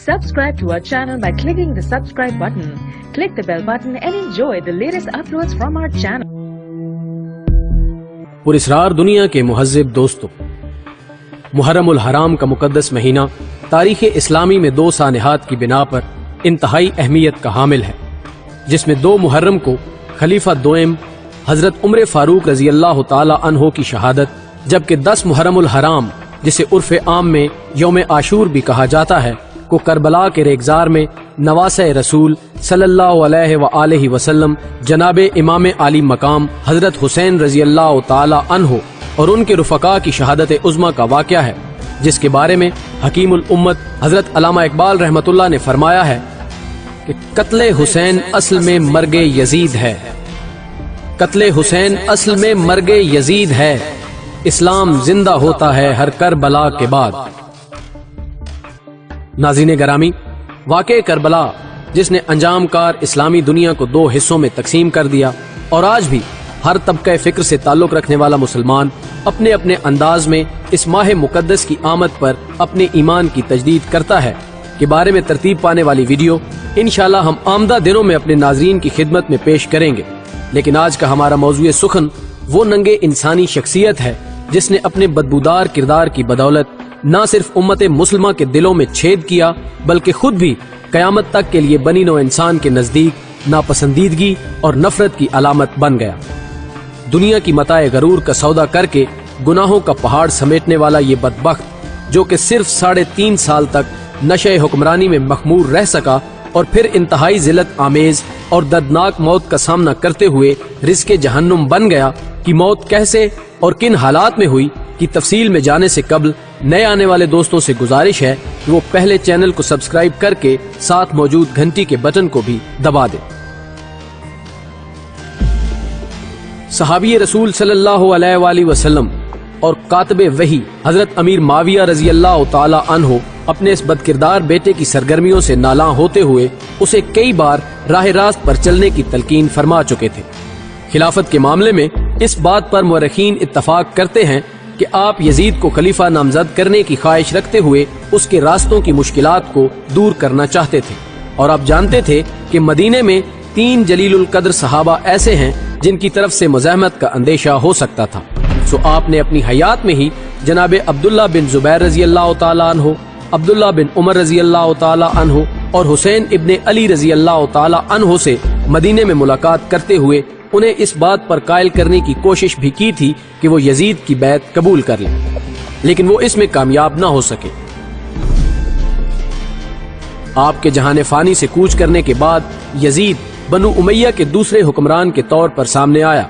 Subscribe to our channel by clicking the subscribe button. Click the bell button and enjoy the latest uploads from our channel. पुरस्रार दुनिया के मुहज्जिब दोस्तों, मुहर्रम उल हराम का मुकद्दस महीना तारीख़ इस्लामी में दो सानिहात की बिना पर इंतहाई अहमियत का हामिल है, जिसमें 2 मुहर्रम को खलीफा दोएम हजरत उमर फारूक रजी अल्लाह ताला अन्हो की शहादत, जबकि 10 मुहर्रम उल हराम जिसे उर्फ आम में यौम आशूर भी कहा जाता है को करबला के रेगजार में नवासे रसूल सल्लल्लाहु अलैहि वसल्लम जनाब इमाम आली मकाम हजरत हुसैन रजी अल्लाह ताला अन्हो और उनके रुफका की शहादत उज़्मा का वाक़या है, जिसके बारे में हकीमुल उम्मत हजरत अल्लामा इकबाल रहमतुल्लाह ने फरमाया है कि कत्ले हुसैन असल में मर्गे यजीद है, कत्ले हुसैन असल में मर्गे यजीद है, इस्लाम जिंदा होता है हर करबला के बाद। नाज़रीन गरामी, वाक़े करबला जिसने अंजामकार इस्लामी दुनिया को 2 हिस्सों में तकसीम कर दिया और आज भी हर तबका फ़िक्र से ताल्लुक़ रखने वाला मुसलमान अपने अपने अंदाज में इस माह मुकद्दस की आमद पर अपने ईमान की तजदीद करता है के बारे में तरतीब पाने वाली वीडियो इंशाअल्लाह हम आमदा दिनों में अपने नाज़रीन की खिदमत में पेश करेंगे। लेकिन आज का हमारा मौज़ूए सुखन वो नंगे इंसानी शख्सियत है जिसने अपने बदबूदार किरदार की बदौलत न सिर्फ उम्मत मुस्लिमा के दिलों में छेद किया बल्कि खुद भी कयामत तक के लिए बनी नौ इंसान के नजदीक नापसंदीदगी और नफरत की अलामत बन गया। दुनिया की मताए गरूर का सौदा करके गुनाहों का पहाड़ समेटने वाला ये बदबख्त, जो कि सिर्फ 3.5 साल तक नशे हुक्मरानी में मखमूर रह सका और फिर इंतहाई जिल्लत आमेज और दर्दनाक मौत का सामना करते हुए रिज़्क़े जहन्नुम बन गया कि मौत कैसे और किन हालात में हुई की तफसील में जाने से कबल नए आने वाले दोस्तों से गुजारिश है कि वो पहले चैनल को सब्सक्राइब करके साथ मौजूद घंटी के बटन को भी दबा दें। सहाबी रसूल सल्लल्लाहु अलैहि वसल्लम और कातिबे वही हजरत अमीर माविया रजी अल्लाह ताला अन्हो अपने इस बदकिरदार बेटे की सरगर्मियों से नालां होते हुए उसे कई बार राह रास्त पर चलने की तलकीन फरमा चुके थे। खिलाफत के मामले में इस बात पर मुअर्रिखीन इत्तफाक करते हैं कि आप यजीद को खलीफा नामजद करने की ख्वाहिश रखते हुए उसके रास्तों की मुश्किलात को दूर करना चाहते थे और आप जानते थे कि मदीने में 3 जलीलुल कद्र सहाबा ऐसे हैं जिनकी तरफ से मुज़ाहमत का अंदेशा हो सकता था। सो आपने अपनी हयात में ही जनाब अब्दुल्ला बिन जुबैर रजी अल्लाह ताला अन्हो, अब्दुल्ला बिन उमर रजी अल्लाह ताला अन्हो और हुसैन इब्ने अली रजी अल्लाह ताला अन्हो से मदीने में मुलाकात करते हुए उन्हें इस बात पर कायल करने की कोशिश भी की थी कि वो यजीद की बैत कबूल कर लें, लेकिन वो इसमें कामयाब ना हो सके। आपके जहाने फानी से कूच करने के बाद यजीद बनु उमैया के दूसरे हुक्मरान के तौर पर सामने आया।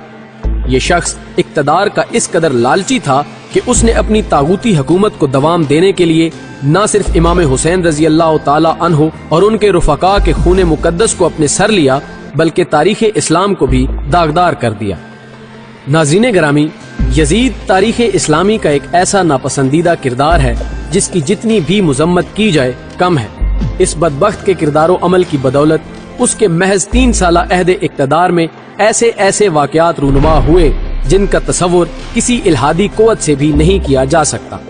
ये शख्स इक्तदार का इस कदर लालची था कि उसने अपनी तागूती हुकूमत को दवाम देने के लिए न सिर्फ इमाम हुसैन रजी अल्लाह ताला अन्हो और उनके रुफका के खून मुकद्दस को अपने सर लिया बल्कि तारीख़ इस्लाम को भी दागदार कर दिया। नाज़रीन गरामी, यजीद तारीख़ इस्लामी का एक ऐसा नापसंदीदा किरदार है जिसकी जितनी भी मुज़म्मत की जाए कम है। इस बदबख्त के किरदारो अमल की बदौलत उसके महज 3 साला अहद इक़्तिदार में ऐसे ऐसे वाक़यात रूनुमा हुए जिनका तसव्वुर किसी इल्हादी क़ुव्वत से भी नहीं किया जा सकता।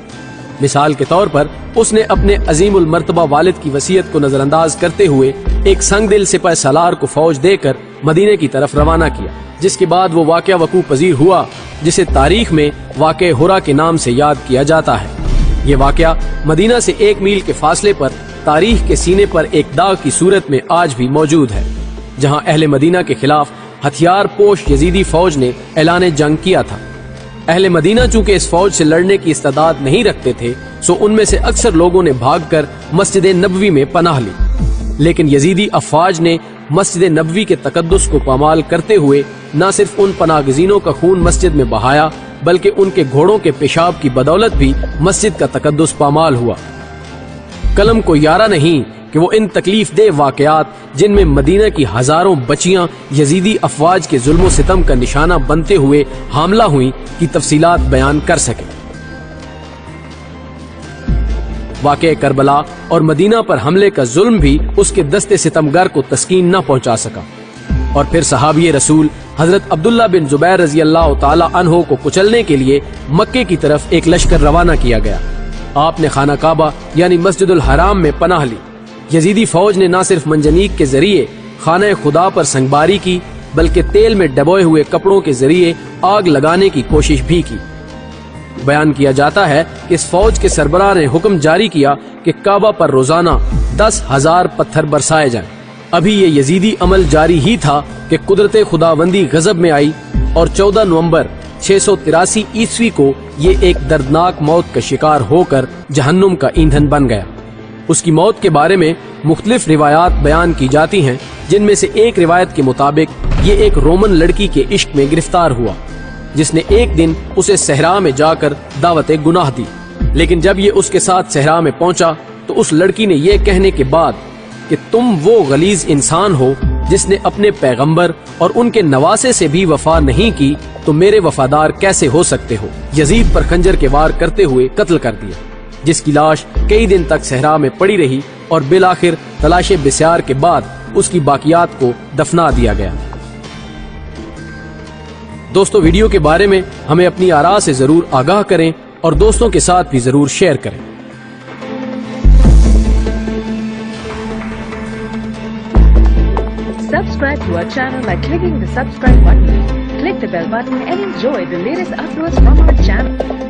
मिसाल के तौर पर उसने अपने अजीमुल मर्तबा वालिद की वसीयत को नजरअंदाज करते हुए एक संगदिल सिपाह सालार को फौज देकर मदीने की तरफ रवाना किया, जिसके बाद वो वाक़या वकूअ पजीर हुआ जिसे तारीख में वाक़े हुरा के नाम से याद किया जाता है। ये वाक़या मदीना से 1 मील के फासले पर तारीख के सीने पर एक दाग की सूरत में आज भी मौजूद है, जहाँ अहले मदीना के खिलाफ हथियार पोश यजीदी फौज ने ऐलान जंग किया था। अहले मदीना चूंकि इस फौज से लड़ने की इस्तादाद नहीं रखते थे, सो उनमें से अक्सर लोगों ने भागकर मस्जिद नबवी में पनाह ली, लेकिन यजीदी अफवाज ने मस्जिद नबवी के तकद्दुस को पामाल करते हुए न सिर्फ उन पनाहगज़ीनों का खून मस्जिद में बहाया बल्कि उनके घोड़ों के पेशाब की बदौलत भी मस्जिद का तकद्दुस पामाल हुआ। कलम को यारा नहीं कि वो इन तकलीफ दे वाक़यात जिनमें मदीना की हजारों बच्चियां यजीदी अफवाज के जुल्म सितम का निशाना बनते हुए हामला हुई की तफसीलात बयान कर सके। वाक़े करबला और मदीना पर हमले का जुल्म भी उसके दस्ते सितमगर को तस्कीन न पहुंचा सका और फिर सहाबी रसूल हजरत अब्दुल्ला बिन जुबैर रजी अल्लाह ताला अन्हो को कुचलने के लिए मक्के की तरफ एक लश्कर रवाना किया गया। आपने खाना काबा यानी मस्जिदुल हराम में पनाह ली। یزیدی فوج نے نہ صرف منجنیق کے ذریعے خانہ خدا پر سنگباری کی بلکہ تیل میں ڈبوئے ہوئے کپڑوں کے ذریعے آگ لگانے کی کوشش بھی کی۔ بیان کیا جاتا ہے کہ اس فوج کے سربراہ نے حکم جاری کیا کہ کعبہ پر روزانہ 10,000 پتھر برسائے جائیں۔ ابھی یہ یزیدی عمل جاری ہی تھا کہ قدرت خداوندی غضب میں آئی اور 14 نومبر 683 عیسوی کو یہ ایک دردناک موت کا شکار ہو کر جہنم کا ایندھن بن گیا۔ اس کی موت کے بارے میں مختلف روایات بیان کی جاتی ہیں، جن میں سے ایک روایت کے مطابق یہ ایک رومن لڑکی کے عشق میں گرفتار ہوا جس نے ایک دن اسے صحرا میں جا کر دعوت گناہ دی، لیکن جب یہ اس کے ساتھ صحرا میں پہنچا تو اس لڑکی نے یہ کہنے کے بعد کہ تم وہ غلیظ انسان ہو جس نے اپنے پیغمبر اور ان کے نواسے سے بھی وفا نہیں کی تو میرے وفادار کیسے ہو سکتے ہو، یزید پر خنجر کے وار کرتے ہوئے قتل کر دیا، جس کی لاش کئی دن تک صحرا میں پڑی رہی اور بالآخر تلاش بسیار کے بعد اس کی باقیات کو دفنا دیا گیا۔ دوستو، ویڈیو کے بارے میں ہمیں اپنی آراء سے ضرور آگاہ کریں اور دوستوں کے ساتھ بھی ضرور شیئر کریں۔ Subscribe to our channel by clicking the subscribe button. Click the bell button and enjoy the latest uploads from our channel.